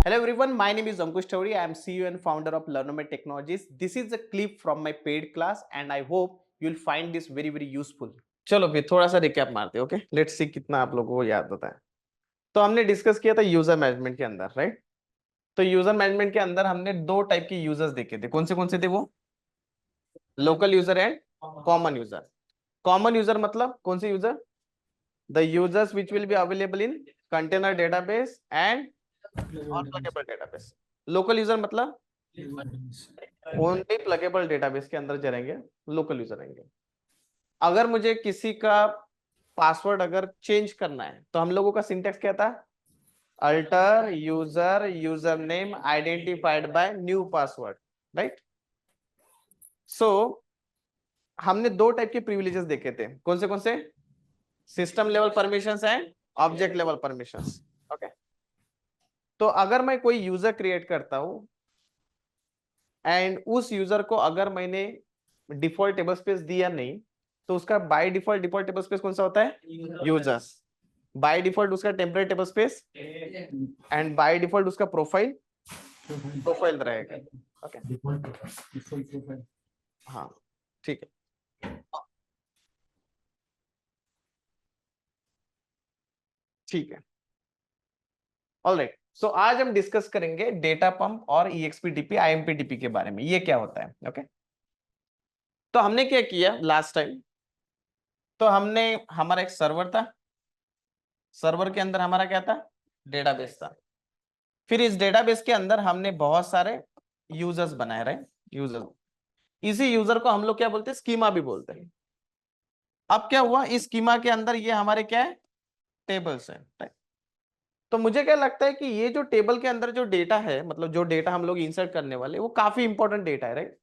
Hello everyone, my name is Ankush Tawri. I am CEO and founder of Learnomed Technologies. This is a clip from my paid class and I hope you'll find this very useful. चलो फिर थोड़ा सा recap मारते हैं, okay? Let's see कितना आप लोगों को याद होता है। तो हमने डिस्कस किया था यूजर मैनेजमेंट के अंदर, राइट? तो यूजर मैनेजमेंट के अंदर हमने दो टाइप के यूजर्स देखे थे। कौन से थे वो? Local user and common user. Common user मतलब कौन से user? The users which will be available in container database and pluggable database. Local user मतलब ओनली प्लगेबल डेटाबेस के अंदर चलेंगे, लोकल यूजर रहेंगे। अगर मुझे किसी का पासवर्ड अगर चेंज करना है तो हम लोगों का सिंटेक्स क्या था? Alter user user name identified by new password, right? So हमने दो टाइप के प्रिविलेजेस देखे थे। कौन से? System level permissions and object level permissions. Okay, तो अगर मैं कोई यूजर क्रिएट करता हूं एंड उस यूजर को अगर मैंने डिफॉल्ट टेबल स्पेस दिया नहीं, तो उसका बाय डिफॉल्ट टेबल स्पेस कौन सा होता है? यूजर्स। बाय डिफॉल्ट उसका temporary table space and by default उसका प्रोफाइल रहेगा। ओके, हाँ, ठीक है। ठीक है, ऑलराइट। सो आज हम डिस्कस करेंगे डेटा पंप और EXPDP IMPDP के बारे में। ये क्या होता है? ओके, तो हमने क्या किया लास्ट टाइम? तो हमने हमारा एक सर्वर था, सर्वर के अंदर हमारा क्या था? डेटाबेस था। फिर इस डेटाबेस के अंदर हमने बहुत सारे यूजर्स बनाए रहे, यूजर। इसी यूजर को हम लोग क्या बोलते हैं? स्कीमा भी बोलते हैं। अब क्या हुआ, इस स्कीमा के अंदर ये हमारे क्या है? टेबल्स है। तो मुझे क्या लगता है कि ये जो टेबल के अंदर जो डेटा है, मतलब जो डेटा हम लोग इंसर्ट करने वाले, वो काफी इंपॉर्टेंट डेटा है, राइट?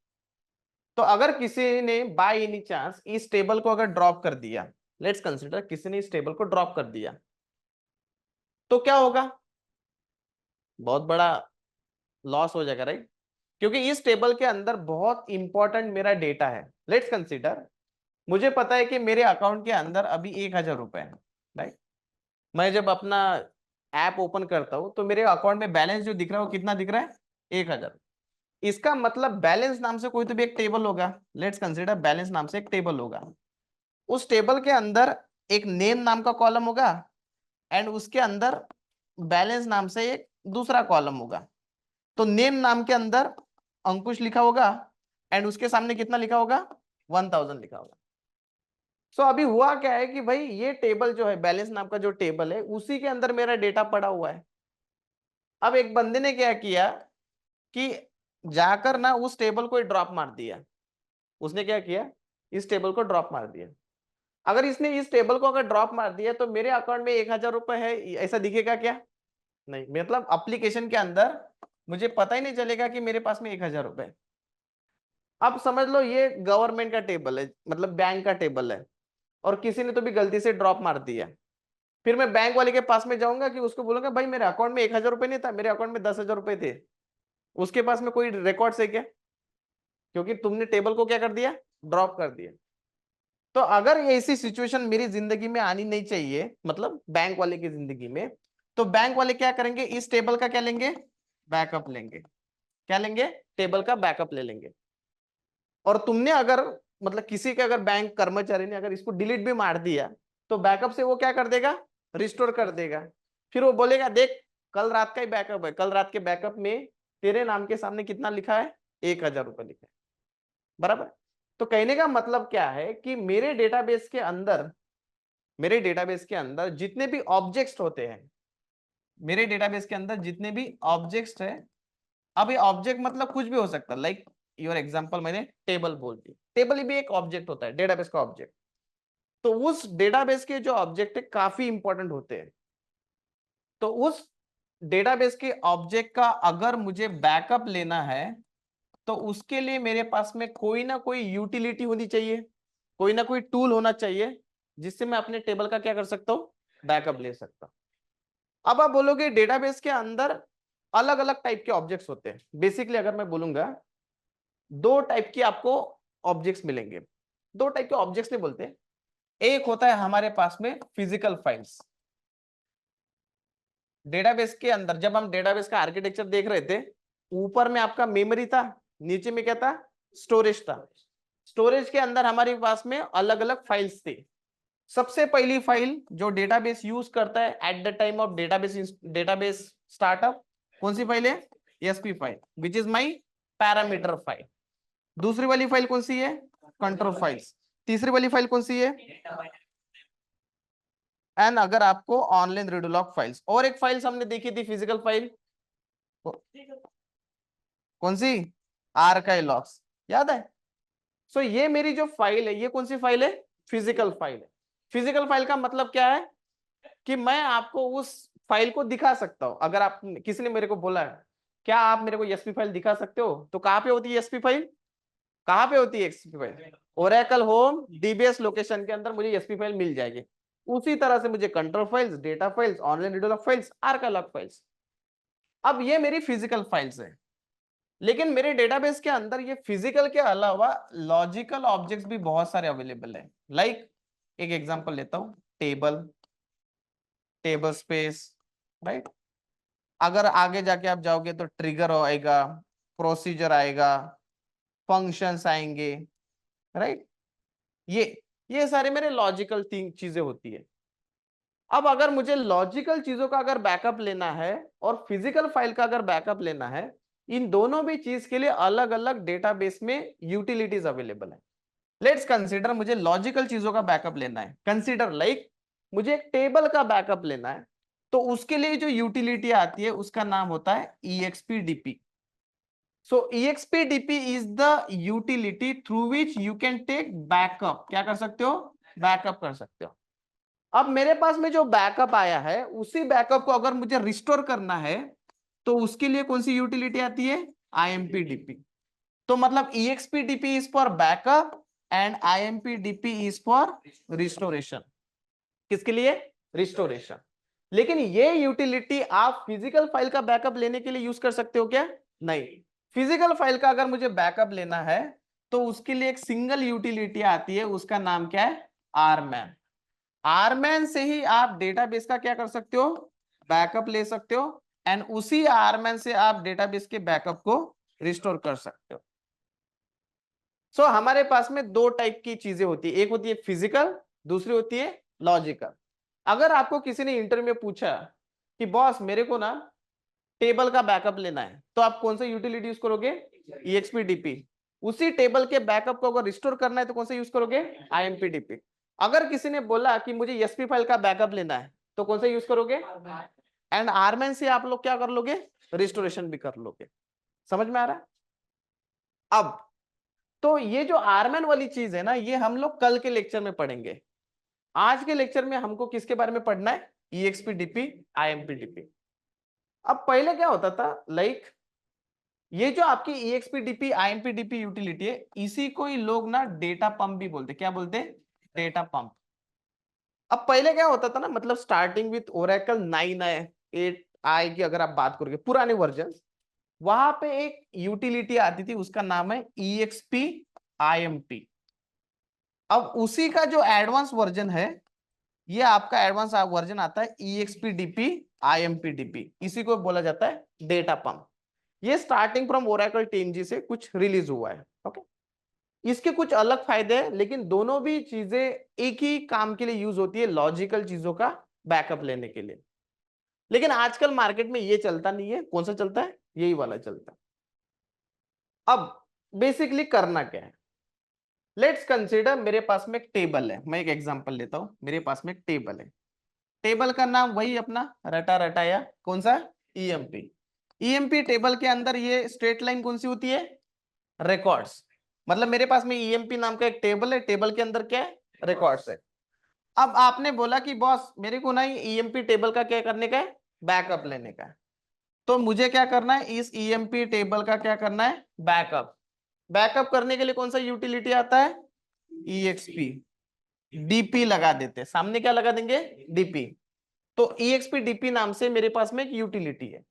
तो अगर किसी ने बाय एनी चांस इस टेबल को अगर ड्रॉप कर दिया, लेट्स कंसीडर किसी ने इस टेबल को ड्रॉप कर दिया, तो क्या होगा? बहुत बड़ा लॉस हो जाएगा, राइट? क्योंकि इस टेबल के अंदर बहुत इंपॉर्टेंट मेरा डेटा है। लेट्स कंसीडर मुझे पता है कि मेरे अकाउंट के अंदर अभी 1,000 रुपए है, राइट? मैं जब अपना ऐप ओपन करता हूं तो मेरे अकाउंट में बैलेंस जो दिख रहा है वो कितना दिख रहा है? 1,000। इसका मतलब बैलेंस नाम से कोई तो भी एक टेबल होगा। लेट्स कंसीडर बैलेंस नाम से एक टेबल होगा। उस टेबल के अंदर एक नेम नाम का कॉलम होगा एंड उसके अंदर बैलेंस नाम से एक दूसरा कॉलम होगा। तो नेम नाम के अंदर अंकुश लिखा होगा एंड उसके सामने कितना लिखा होगा? 1,000 लिखा होगा। सो अभी हुआ क्या है कि भाई ये टेबल जो है, बैलेंस नाम का जो टेबल है, उसी के अंदर मेरा डेटा पड़ा हुआ है। अब एक बंदे ने क्या किया कि जाकर ना उस टेबल को ड्रॉप मार दिया। उसने क्या किया? इस टेबल को ड्रॉप मार दिया। अगर इसने इस टेबल को अगर ड्रॉप मार दिया तो मेरे अकाउंट में 1,000 रुपए है, ऐसा दिखेगा क्या? नहीं, मतलब एप्लीकेशन के अंदर मुझे पता ही नहीं चलेगा कि मेरे पास में 1,000 रुपए। अब समझ लो ये गवर्नमेंट का टेबल है, मतलब बैंक का टेबल है, और किसी ने तो भी गलती से ड्रॉप मार दिया। फिर मैं बैंक वाले के पास में जाऊंगा कि उसको बोलूंगा भाई मेरे अकाउंट में 1,000 रुपए नहीं था, मेरे अकाउंट में 10,000 रुपए थे। उसके पास में कोई रिकॉर्ड है क्या? क्योंकि तुमने टेबल को क्या कर दिया? ड्रॉप कर दिया। तो अगर ऐसी सिचुएशन मेरी जिंदगी में आनी नहीं चाहिए, मतलब बैंक वाले की जिंदगी में, तो बैंक वाले क्या करेंगे? इस टेबल का क्या लेंगे? बैकअप लेंगे। क्या लेंगे? टेबल का बैकअप ले लेंगे। और तुमने अगर, मतलब किसी के अगर बैंक कर्मचारी ने अगर इसको डिलीट भी मार दिया, तो बैकअप से वो क्या कर देगा? रिस्टोर कर देगा। फिर वो बोलेगा देख, कल रात का ही बैकअप है, कल रात के बैकअप में तेरे नाम के सामने कितना लिखा है? 1,000 रुपए लिखा है, बराबर? तो कहने का मतलब क्या है कि मेरे डेटाबेस के अंदर जितने भी ऑब्जेक्ट्स होते हैं, मेरे डेटाबेस के अंदर जितने भी ऑब्जेक्ट्स है, अब ये ऑब्जेक्ट मतलब कुछ भी हो सकता है। लाइक योर एग्जांपल मैंने टेबल बोल दी, टेबल भी एक ऑब्जेक्ट होता है, डेटाबेस का ऑब्जेक्ट। तो उस डेटाबेस के जो ऑब्जेक्ट है काफी इंपॉर्टेंट होते हैं। तो उस डेटाबेस के ऑब्जेक्ट का अगर मुझे बैकअप लेना है, तो उसके लिए मेरे पास में कोई ना कोई यूटिलिटी होनी चाहिए, कोई ना कोई टूल होना चाहिए जिससे मैं अपने टेबल का क्या कर सकता हूं? बैकअप ले सकता हूं। अब आप बोलोगे डेटाबेस के अंदर अलग अलग टाइप के ऑब्जेक्ट्स होते हैं। बेसिकली अगर मैं बोलूंगा दो टाइप के आपको ऑब्जेक्ट्स मिलेंगे। दो टाइप के ऑब्जेक्ट्स नहीं बोलते, एक होता है हमारे पास में फिजिकल फाइल्स। डेटाबेस के अंदर जब हम डेटाबेस का आर्किटेक्चर देख रहे थे, ऊपर में आपका मेमोरी था, नीचे में क्या था, स्टोरेज था। स्टोरेज के अंदर हमारे पास में अलग अलग फाइल्स थे। सबसे पहली फाइल जो डेटाबेस यूज करता है at the time of database startup, कौन सी फाइल है, SP file, which is my parameter file. दूसरी वाली फाइल कौन सी है, कंट्रोल फाइल्स। तीसरी वाली फाइल कौन सी है, एंड अगर आपको ऑनलाइन रीडलॉग फाइल्स। और एक फाइल्स हमने देखी थी फिजिकल फाइल, कौन सी, आर्काइव लॉग्स, याद है। सो ये मेरी जो फाइल है ये कौन सी फाइल है, फिजिकल फाइल है। फिजिकल फाइल का मतलब क्या है कि मैं आपको उस फाइल को दिखा सकता हूं। अगर आप किसी ने मेरे को बोला है क्या आप मेरे को एसपी फाइल दिखा सकते हो, तो कहां पे होती है एसपी फाइल, कहां पे होती है SP file, Oracle home DBS location के अंदर मुझे एसपी फाइल मिल जाएगी। उसी तरह से मुझे control files, data files, online redo log files, archive files. अब ये मेरी फिजिकल फाइल्स है, लेकिन मेरे डेटाबेस के अंदर ये फिजिकल के अलावा लॉजिकल ऑब्जेक्ट्स भी बहुत सारे अवेलेबल है। लाइक एक एग्जांपल लेता हूं, टेबल, टेबल स्पेस, राइट। अगर आगे जाके आप जाओगे तो ट्रिगर आएगा, प्रोसीजर आएगा, फंक्शंस आएंगे, राइट। ये सारे मेरे लॉजिकल चीजें होती है। अब अगर मुझे लॉजिकल चीजों का अगर बैकअप लेना है और फिजिकल फाइल का अगर बैकअप लेना है, इन दोनों भी चीज के लिए अलग अलग डेटाबेस में यूटिलिटीज अवेलेबल है। लेट्स कंसीडर मुझे लॉजिकल चीजों का बैकअप लेना है, कंसीडर लाइक मुझे एक टेबल का बैकअप लेना है, तो उसके लिए जो यूटिलिटी आती है उसका नाम होता है EXPDP। So EXPDP is the utility through which you can take backup. क्या कर सकते हो, बैकअप कर सकते हो। अब मेरे पास में जो बैकअप आया है उसी बैकअप को अगर मुझे रिस्टोर करना है तो उसके लिए कौन सी यूटिलिटी आती है, IMPDP। तो मतलब EXPDP is for backup and IMPDP is for restoration. किसके लिए, रिस्टोरेशन। लेकिन ये यूटिलिटी आप फिजिकल फाइल का बैकअप लेने के लिए यूज कर सकते हो क्या, नहीं। फिजिकल फाइल का अगर मुझे बैकअप लेना है तो उसके लिए एक सिंगल यूटिलिटी आती है, उसका नाम क्या है, आरमैन। आरमैन से ही आप डेटाबेस का क्या कर सकते हो, बैकअप ले सकते हो, एंड उसी आरमैन से आप डेटाबेस के बैकअप को रिस्टोर कर सकते हो। सो हमारे पास में दो टाइप की चीजें होती है, एक होती है फिजिकल, दूसरी होती है लॉजिकल। अगर आपको किसी ने इंटरव्यू में पूछा कि बॉस मेरे को ना टेबल का बैकअप लेना है, तो आप कौन सा यूटिलिटी यूज करोगे, EXPDP। उसी टेबल के बैकअप को अगर रिस्टोर करना है तो कौन सा यूज करोगे, IMPDP। अगर किसी ने बोला कि मुझे एसपी फाइल का बैकअप लेना है तो कौन सा यूज करोगे, एंड आरमैन से आप लोग क्या कर लोगे, रिस्टोरेशन भी कर लोगे। समझ में आ रहा है। अब तो ये जो आरमैन वाली चीज है ना, ये हम लोग कल के लेक्चर में पढ़ेंगे। आज के लेक्चर में हमको किसके बारे में पढ़ना है, EXPDP, IMPDP। अब पहले क्या होता था, लाइक ये जो आपकी EXPDP, IMPDP यूटिलिटी है, इसी को ही लोग ना डेटा पंप भी बोलते, क्या बोलते हैं, डेटा पंप। अब पहले क्या होता था ना, मतलब स्टार्टिंग विथ ओरेकल 9 आए, 8 आए की अगर आप बात करोगे पुराने वर्जन, वहां पे एक यूटिलिटी आती थी, उसका नाम है EXP-IMP। अब उसी का जो एडवांस वर्जन है, ये आपका एडवांस वर्जन आता है EXPDP, IMPDP। इसी को बोला जाता है डेटा पंप। ये स्टार्टिंग फ्रॉम ओरेकल 10G से कुछ रिलीज हुआ है। ओके, इसके कुछ अलग फायदे हैं, लेकिन दोनों भी चीजें एक ही काम के लिए यूज होती है, लॉजिकल चीजों का बैकअप लेने के लिए। लेकिन आजकल मार्केट में ये चलता नहीं है, कौन सा चलता है, यही वाला चलता है। अब बेसिकली करना क्या है, लेट्स कंसीडर मेरे पास में एक टेबल है, मैं एक एग्जांपल लेता हूं। मेरे पास में एक टेबल है, टेबल का नाम वही अपना रटा रटाया, कौन सा, EMP टेबल के अंदर ये स्ट्रेट लाइन कौन सी होती है, रिकॉर्ड्स। मतलब मेरे पास में EMP नाम का एक टेबल है, टेबल के अंदर क्या है, रिकॉर्ड्स है। अब आपने बोला कि बॉस मेरे को ना ये EMP टेबल का क्या करने का है, बैकअप लेने का है। तो मुझे क्या करना है, इस EMP टेबल का क्या करना है, बैकअप। बैकअप करने के लिए कौन सा यूटिलिटी आता है, EXPDP लगा देते हैं, सामने क्या लगा देंगे, DP। तो EXPDP नाम से मेरे पास में एक यूटिलिटी है।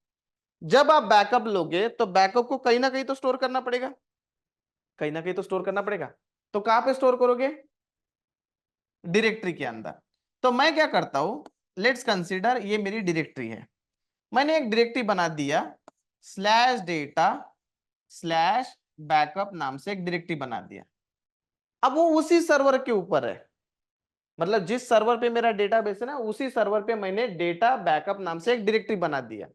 जब आप बैकअप लोगे तो बैकअप को कहीं ना कहीं तो स्टोर करना पड़ेगा, कहीं ना कहीं तो स्टोर करना पड़ेगा। तो कहां पे स्टोर करोगे, डायरेक्टरी के अंदर। तो मैं क्या करता हूं, लेट्स कंसीडर ये मेरी डायरेक्टरी है, मैंने एक डायरेक्टरी बना दिया स्लैश डेटा स्लैश बैकअप नाम से एक डायरेक्टरी बना दिया। अब वो उसी सर्वर के ऊपर है, मतलब जिस सर्वर पे मेरा डेटाबेस है ना उसी सर्वर पे मैंने डेटा बैकअप नाम से एक डायरेक्टरी बना दिया।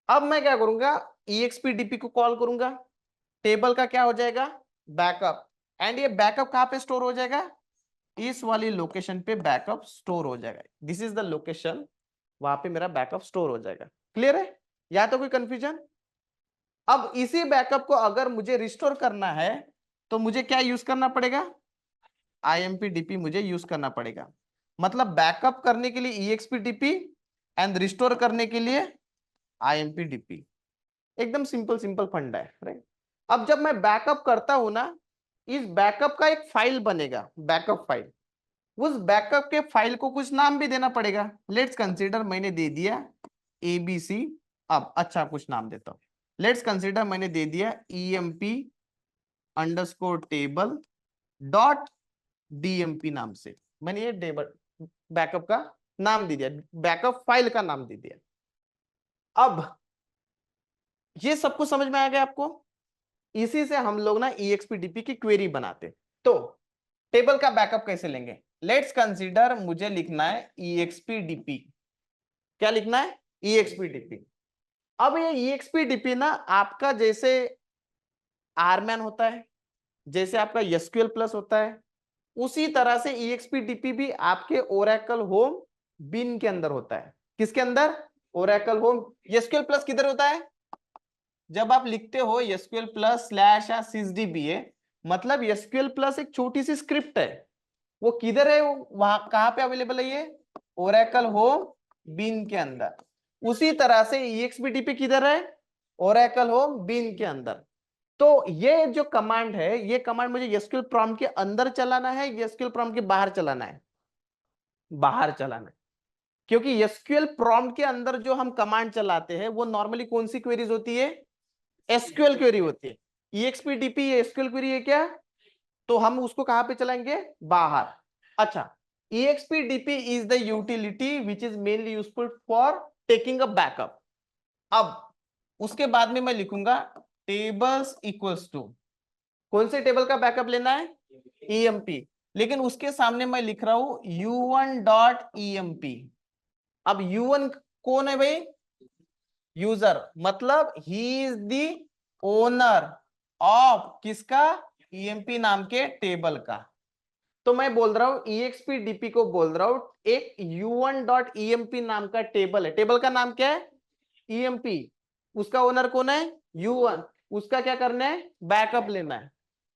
अब मैं क्या करूंगा, EXPDP को कॉल करूंगा, टेबल का क्या हो जाएगा बैकअप, एंड ये बैकअप कहां पे स्टोर हो जाएगा, इस वाली लोकेशन पे बैकअप स्टोर हो जाएगा। दिस इज द लोकेशन, वहां पे मेरा बैकअप स्टोर हो जाएगा। क्लियर है, या तो कोई कंफ्यूजन? अब इसी बैकअप को अगर मुझे रिस्टोर करना है तो मुझे क्या यूज करना पड़ेगा, IMPDP मुझे यूज करना पड़ेगा। मतलब बैकअप करने के लिए EXPDP एंड रिस्टोर करने के लिए IMPDP। एकदम सिंपल सिंपल फंडा है, राइट। अब जब मैं बैकअप करता हूं ना, इस बैकअप का एक फाइल बनेगा, बैकअप फाइल। उस बैकअप के फाइल को कुछ नाम भी देना पड़ेगा। लेट्स कंसीडर मैंने दे दिया ABC। अब अच्छा कुछ नाम देता हूं, लेट्स कंसीडर मैंने दे दिया EMP_table.DMP नाम से। मैंने ये टेबल बैकअप का नाम दे दिया, बैकअप फाइल का नाम दे दिया। अब ये सब कुछ समझ में आ गया आपको? इसी से हम लोग ना EXPDP की क्वेरी बनाते। तो टेबल का बैकअप कैसे लेंगे, लेट्स कंसीडर मुझे लिखना है EXPDP। क्या लिखना है, EXPDP। अब ये EXPDP ना आपका जैसे आरमैन होता है, जैसे आपका SQL प्लस होता है, उसी तरह से EXPDP भी आपके ओरेकल होम बिन के अंदर होता है। किसके अंदर, ओरेकल होम। SQL प्लस किधर होता है, जब आप लिखते हो SQL प्लस स्लैश या sysdba, मतलब SQL प्लस एक छोटी सी स्क्रिप्ट है, वो किधर है, वहां कहां पे अवेलेबल है, ये ओरेकल होम बिन के अंदर। उसी तरह से EXPDP किधर है, ओरेकल होम बिन के अंदर। तो ये जो कमांड है, ये कमांड मुझे SQL प्रॉम्प्ट के अंदर चलाना है, SQL प्रॉम्प्ट के बाहर चलाना है, बाहर चलाना है। क्योंकि SQL प्रॉम्प्ट के अंदर जो हम कमांड चलाते हैं वो नॉर्मली कौन सी क्वेरीज होती है, SQL क्वेरी होती है। EXPDP ये SQL क्वेरी है क्या, तो हम उसको कहां पे चलाएंगे, बाहर। अच्छा, EXPDP is the utility which is mainly useful for taking a backup. अब उसके बाद में मैं लिखूंगा टेबल्स इक्वल्स टू, कौन से टेबल का बैकअप लेना है, EMP। लेकिन उसके सामने मैं लिख रहा हूं U1.EMP। अब U1 कौन है भाई, यूजर, मतलब he is the owner of किसका, EMP नाम के टेबल का। तो मैं बोल रहा हूं EXPDP को बोल रहा हूं एक U1.EMP नाम का टेबल है, टेबल का नाम क्या है, EMP। उसका ओनर कौन है, U1। उसका क्या करना है, बैकअप लेना है।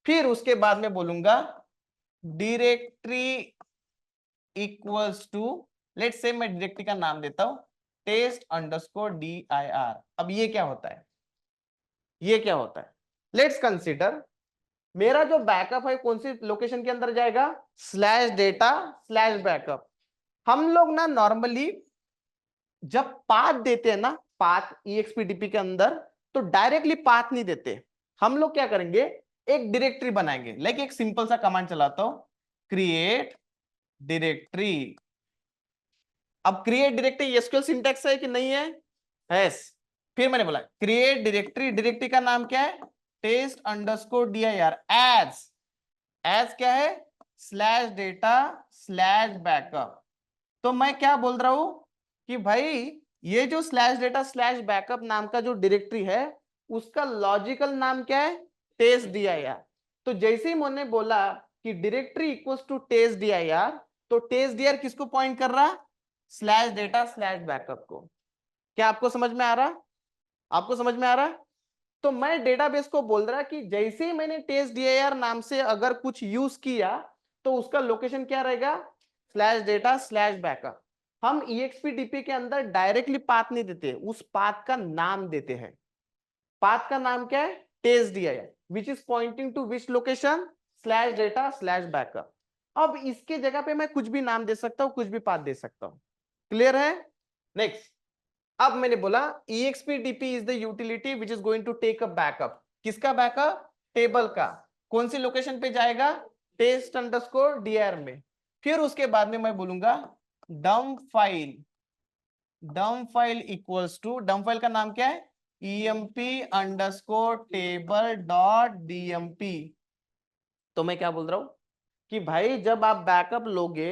फिर उसके बाद में बोलूंगा directory equals to, let's say मैं डायरेक्टरी का नाम देता हूं test_dir। अब ये क्या होता है, ये क्या होता है, लेट्स कंसीडर मेरा जो बैकअप है कौन सी लोकेशन के अंदर जाएगा, स्लैश डेटा स्लैश बैकअप। हम लोग ना नॉर्मली जब पाथ देते हैं ना, पाथ EXPDP के अंदर, तो डायरेक्टली पाथ नहीं देते। हम लोग क्या करेंगे, एक डायरेक्टरी बनाएंगे। लाइक एक सिंपल सा कमांड चलाता हूं, क्रिएट डायरेक्टरी। अब क्रिएट डायरेक्टरी SQL सिंटैक्स है कि नहीं है, यस। फिर मैंने बोला क्रिएट डायरेक्टरी, डायरेक्टरी का नाम क्या है, test_dir एज क्या है, स्लैश डेटा स्लैश बैकअप। तो मैं क्या बोल रहा हूं कि भाई ये जो स्लैश डेटा स्लैश बैकअप नाम का जो डायरेक्टरी है उसका लॉजिकल नाम क्या है, टेस्ट dir। तो जैसे ही मैंने बोला कि directory equals to test dir, तो टेस्ट dir किसको पॉइंट कर रहा, स्लैश डेटा स्लैश बैकअप को। क्या आपको समझ में आ रहा, आपको समझ में आ रहा? तो मैं डेटाबेस को बोल रहा कि जैसे ही मैंने टेस्ट dir नाम से अगर कुछ यूज किया तो उसका लोकेशन क्या रहेगा, स्लैश डेटा स्लैश बैकअप। हम EXPDP के अंदर डायरेक्टली पाथ नहीं देते, उस पाथ का नाम देते हैं। पाथ का नाम क्या है, test dir, which is pointing to which location, slash data slash backup. अब इसके जगह पे मैं कुछ भी नाम दे सकता हूं, कुछ भी पाथ दे सकता हूं। क्लियर है? नेक्स्ट, अब मैंने बोला EXPDP is the utility which is going to take a backup. किसका बैकअप, टेबल का। कौन सी लोकेशन पे जाएगा, test_dir में। फिर उसके बाद में मैं बोलूंगा डम्प फाइल डम फाइल इक्वल्स टू, डम फाइल का नाम क्या है, emp_table.dmp। तो मैं क्या बोल रहा हूं कि भाई जब आप बैकअप लोगे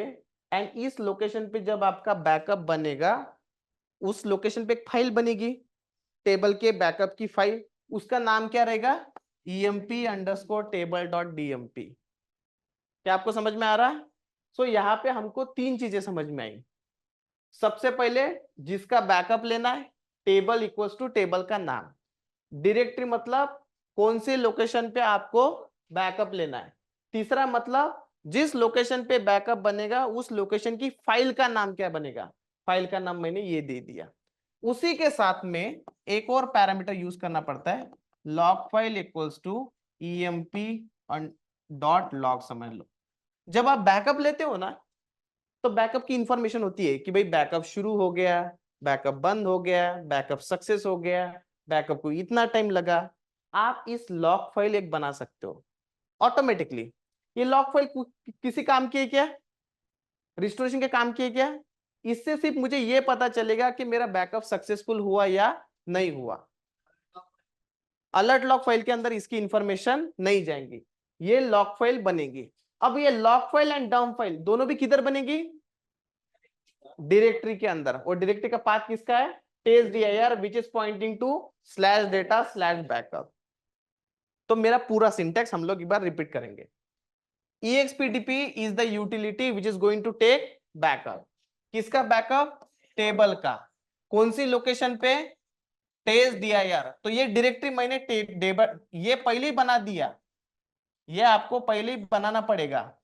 एंड इस लोकेशन पे जब आपका बैकअप बनेगा, उस लोकेशन पे एक फाइल बनेगी टेबल के बैकअप की फाइल, उसका नाम क्या रहेगा, emp_table.dmp। क्या आपको समझ में आ रहा है? सो यहाँ पे हमको तीन चीजें समझ में आई। सबसे पहले जिसका बैकअप लेना है, टेबल इक्वल्स टू टेबल का नाम, डायरेक्टरी मतलब कौन से लोकेशन पे आपको बैकअप लेना है, तीसरा मतलब जिस लोकेशन पे बैकअप बनेगा उस लोकेशन की फाइल का नाम क्या बनेगा, फाइल का नाम मैंने ये दे दिया। उसी के साथ में एक और पैरामीटर यूज करना पड़ता है, log file equals to emp.log। समझ लो जब आप बैकअप लेते हो ना तो बैकअप की इंफॉर्मेशन होती है कि भाई बैकअप शुरू हो गया, बैकअप बंद हो गया, बैकअप सक्सेस हो गया, बैकअप को इतना टाइम लगा। आप इस लॉग फाइल एक बना सकते हो ऑटोमेटिकली। ये लॉग फाइल किसी काम की है क्या, रिस्टोरेशन के काम की है क्या, इससे सिर्फ मुझे ये पता चलेगा कि मेरा बैकअप सक्सेसफुल हुआ या नहीं हुआ। अलर्ट लॉग फाइल के अंदर इसकी इंफॉर्मेशन नहीं जाएंगी, ये लॉग फाइल बनेगी। अब ये लॉग फाइल एंड डम फाइल दोनों भी किधर बनेगी, डायरेक्टरी के अंदर। और डायरेक्टरी का पाथ किसका है, testdir which is pointing to /data/backup। तो मेरा पूरा सिंटेक्स हम लोग एक बार रिपीट करेंगे। expdp is the utility which is going to take backup। किसका बैकअप, टेबल का। कौन सी लोकेशन पे, testdir। तो ये डायरेक्टरी मैंने टेबल ये पहले ही बना दिया, ये आपको पहले ही बनाना पड़ेगा।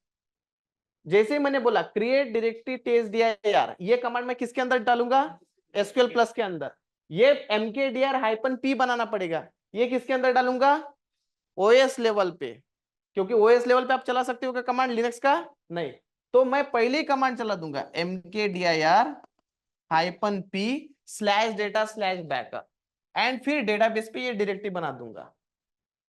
जैसे ही मैंने बोला क्रिएट डायरेक्टरी testdir, ये कमांड मैं किसके अंदर डालूंगा, SQL प्लस के अंदर। ये mkdir-p बनाना पड़ेगा, ये किसके अंदर डालूंगा, OS लेवल पे। क्योंकि OS लेवल पे आप चला सकते हो क्या कमांड, लिनक्स का नहीं। तो मैं पहले ही कमांड चला दूंगा mkdir-p/data/backup एंड फिर डेटाबेस पे ये डायरेक्टरी बना दूंगा।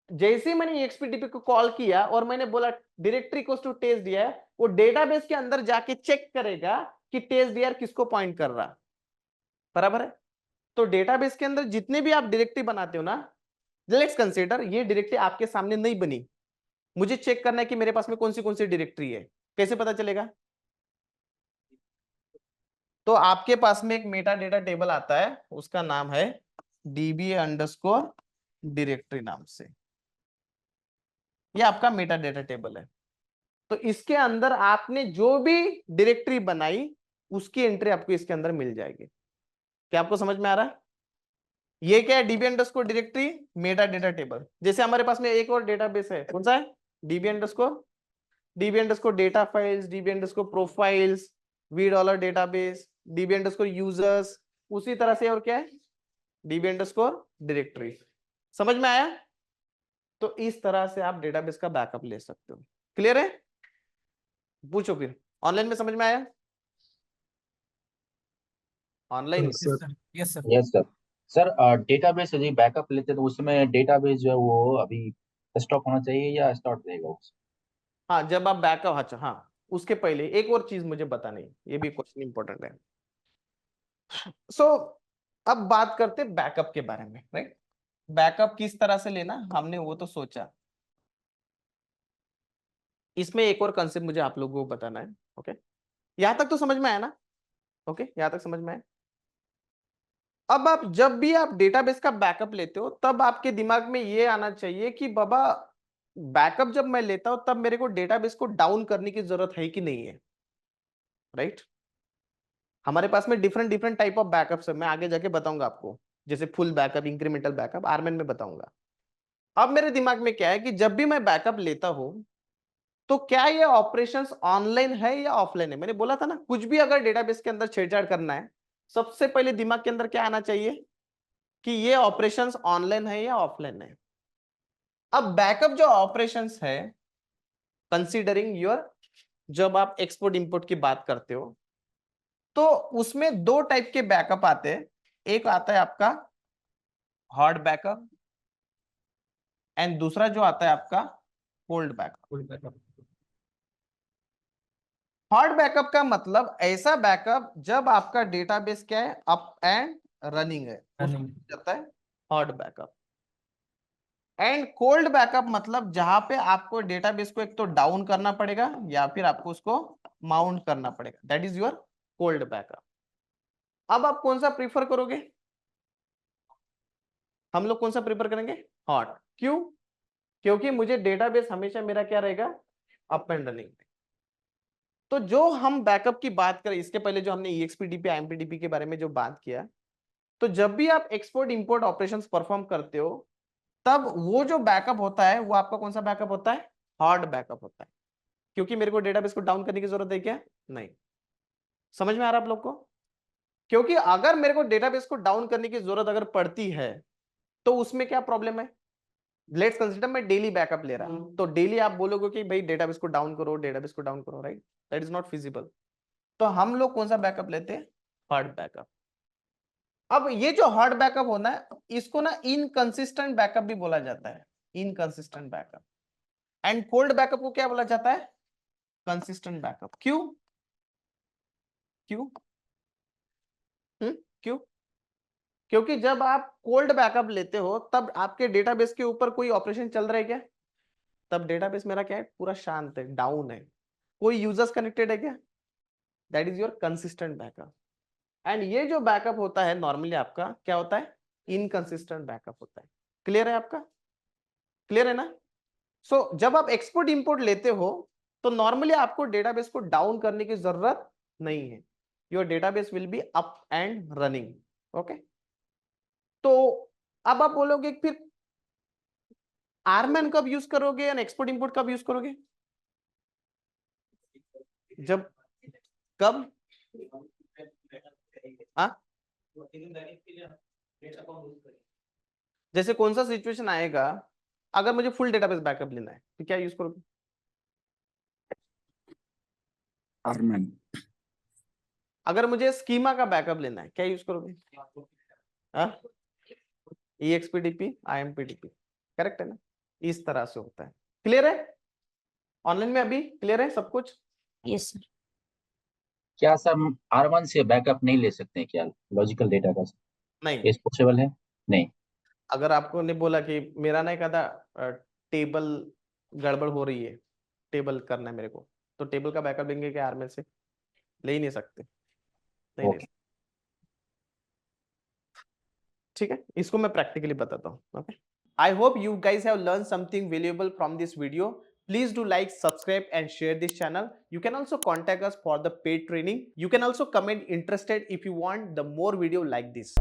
जैसे ही मैंने एक्सपीडीपी को कॉल किया और मैंने बोला डायरेक्टरी को टू टेस्ट दिया है, वो डेटाबेस के अंदर जाके चेक करेगा कि टेस्ट दिया किसको पॉइंट कर रहा, बराबर है। तो डेटाबेस के अंदर जितने भी आप डायरेक्टरी बनाते हो ना, लेट्स कंसीडर ये डायरेक्टरी आपके सामने नहीं बनी, मुझे चेक करना है कि मेरे पास में कौन सी डायरेक्टरी है, कैसे पता चलेगा। तो आपके पास में एक मेटा डेटा टेबल आता है, उसका नाम है db_directory नाम से, ये आपका मेटा डेटा टेबल है। तो इसके अंदर आपने जो भी डायरेक्टरी बनाई उसकी एंट्री आपको इसके अंदर मिल जाएगी। क्या आपको समझ में आ रहा है? ये क्या है, db_directory मेटा डेटा टेबल। जैसे हमारे पास में एक और डेटाबेस है, कौन सा है, db_db_ data files, db_profiles, v$database, db_users। उसी तरह से और क्या है, db_directory। समझ में आया? तो इस तरह से आप डेटाबेस का बैकअप ले सकते हो। क्लियर है? पूछो फिर, ऑनलाइन में समझ में आया? Online yes sir. Yes sir. Yes sir. Sir database यदि बैकअप लेते तो उसमें डेटाबेस जो है वो अभी स्टॉप होना चाहिए या स्टार्ट रहेगा उस। हाँ जब आप बैकअप, अच्छा हाँ, उसके पहले एक और चीज मुझे बतानी है, ये भी क्वेश्चन इंपॉर्टेंट है। सो अब बात करते हैं बैकअप के बारे में, राइट। बैकअप किस तरह से लेना हमने वो तो सोचा, इसमें एक और कंसेप्ट मुझे आप लोगों को बताना है। ओके, यहां तक तो समझ में आया ना? ओके, यहां तक समझ में आया। अब आप जब भी आप डेटाबेस का बैकअप लेते हो तब आपके दिमाग में ये आना चाहिए कि बाबा बैकअप जब मैं लेता हूं तब मेरे को डेटाबेस को डाउन करने की जरूरत है कि नहीं है, राइट। हमारे पास में different different type of backups है, मैं आगे जाके बताऊंगा आपको, जैसे फुल बैकअप, इंक्रीमेंटल बैकअप, आरमैन में बताऊंगा। अब मेरे दिमाग में क्या है कि जब भी मैं बैकअप लेता हूं तो क्या ये ऑपरेशंस ऑनलाइन है या ऑफलाइन है। मैंने बोला था ना, कुछ भी अगर डेटाबेस के अंदर छेड़छाड़ करना है सबसे पहले दिमाग के अंदर क्या आना चाहिए कि ये ऑपरेशंस ऑनलाइन है या ऑफलाइन है। अब बैकअप जो ऑपरेशंस है, कंसीडरिंग योर, जब आप एक्सपोर्ट इंपोर्ट की बात करते हो तो उसमें दो टाइप के बैकअप आते हैं। एक आता है आपका हॉट बैकअप एंड दूसरा जो आता है आपका कोल्ड बैकअप। हॉट बैकअप का मतलब ऐसा बैकअप जब आपका डेटाबेस क्या है, अप एंड रनिंग है, उसको जाता है hot backup. And cold backup मतलब जहां पे आपको डेटाबेस को एक तो डाउन करना पड़ेगा या फिर आपको उसको माउंट करना पड़ेगा, that is your cold backup. अब आप कौन सा प्रीफर करोगे? हम लोग कौन सा प्रीफर करेंगे? हॉट। क्यों? क्योंकि मुझे डेटाबेस हमेशा मेरा क्या रहेगा, अप एंड रनिंग। तो जो हम बैकअप की बात करें, इसके पहले जो हमने EXPDP IMPDP के बारे में जो बात किया, तो जब भी आप एक्सपोर्ट इंपोर्ट ऑपरेशंस परफॉर्म करते हो, तब वो जो बैकअप होता है वो आपका कौन सा बैकअप होता है? हॉट बैकअप होता है। क्योंकि मेरे को डेटाबेस को डाउन करने की जरूरत है क्या? नहीं। समझ में आ रहा है आप लोग को? क्योंकि अगर मेरे को डेटाबेस को डाउन करने की जरूरत अगर पड़ती है तो उसमें क्या प्रॉब्लम है? लेट्स कंसीडर मैं डेली बैकअप ले रहा हूं, तो डेली आप बोलोगे कि भाई डेटाबेस को डाउन करो, डेटाबेस को डाउन करो, right? That is not feasible. तो हम लोग कौन सा बैकअप लेते हैं? Hot backup. अब ये जो हॉट बैकअप होना है, इसको ना इनकंसिस्टेंट बैकअप भी बोला जाता है, inconsistent backup. And cold backup को क्या बोला जाता है? Consistent backup. क्यों? क्यों? क्यों? क्योंकि जब आप कोल्ड बैकअप लेते हो तब आपके डेटाबेस के ऊपर कोई ऑपरेशन चल रहा है क्या? तब डेटाबेस मेरा क्या है? पूरा शांत है, डाउन है, कोई यूजर्स कनेक्टेड है क्या? That is your consistent backup. And ये जो बैकअप होता है नॉर्मली आपका क्या होता है? इनकंसिस्टेंट बैकअप होता है। क्लियर है आपका? क्लियर है ना? सो जब आप एक्सपोर्ट इंपोर्ट लेते हो तो नॉर्मली आपको डेटाबेस को डाउन करने की जरूरत नहीं है, your database will be up and running. Okay, तो अब आप बोलोगे फिर आरमैन कब यूज करोगे या एक्सपोर्ट इंपोर्ट कब यूज करोगे? जब कब? हाँ, जैसे कौन सा सिचुएशन आएगा अगर मुझे फुल डेटाबेस बैकअप लेना है तो क्या यूज करोगे? आरमैन। अगर मुझे स्कीमा का बैकअप लेना है क्या यूज करोगे? EXPDP IMPDP, करेक्ट है ना? इस तरह से होता है। क्लियर है? ऑनलाइन में अभी क्लियर है सब कुछ? Yes sir. क्या सर R1 से बैकअप नहीं ले सकते हैं क्या लॉजिकल डेटा का? नहीं, ये पॉसिबल है? नहीं। अगर आपको ने बोला कि मेरा ना कहता टेबल गड़बड़ हो रही है, टेबल करना है मेरे को, तो टेबल का बैकअप लेंगे क्या आरमेल से? ले ही नहीं सकते, नहीं ले ओके। सकते। ठीक है, इसको मैं प्रैक्टिकली बताता हूँ। Okay, I hope you guys have learn something valuable from this video. Please do like, subscribe and share this channel. You can also contact us for the paid training. You can also comment interested if you want the more video like this.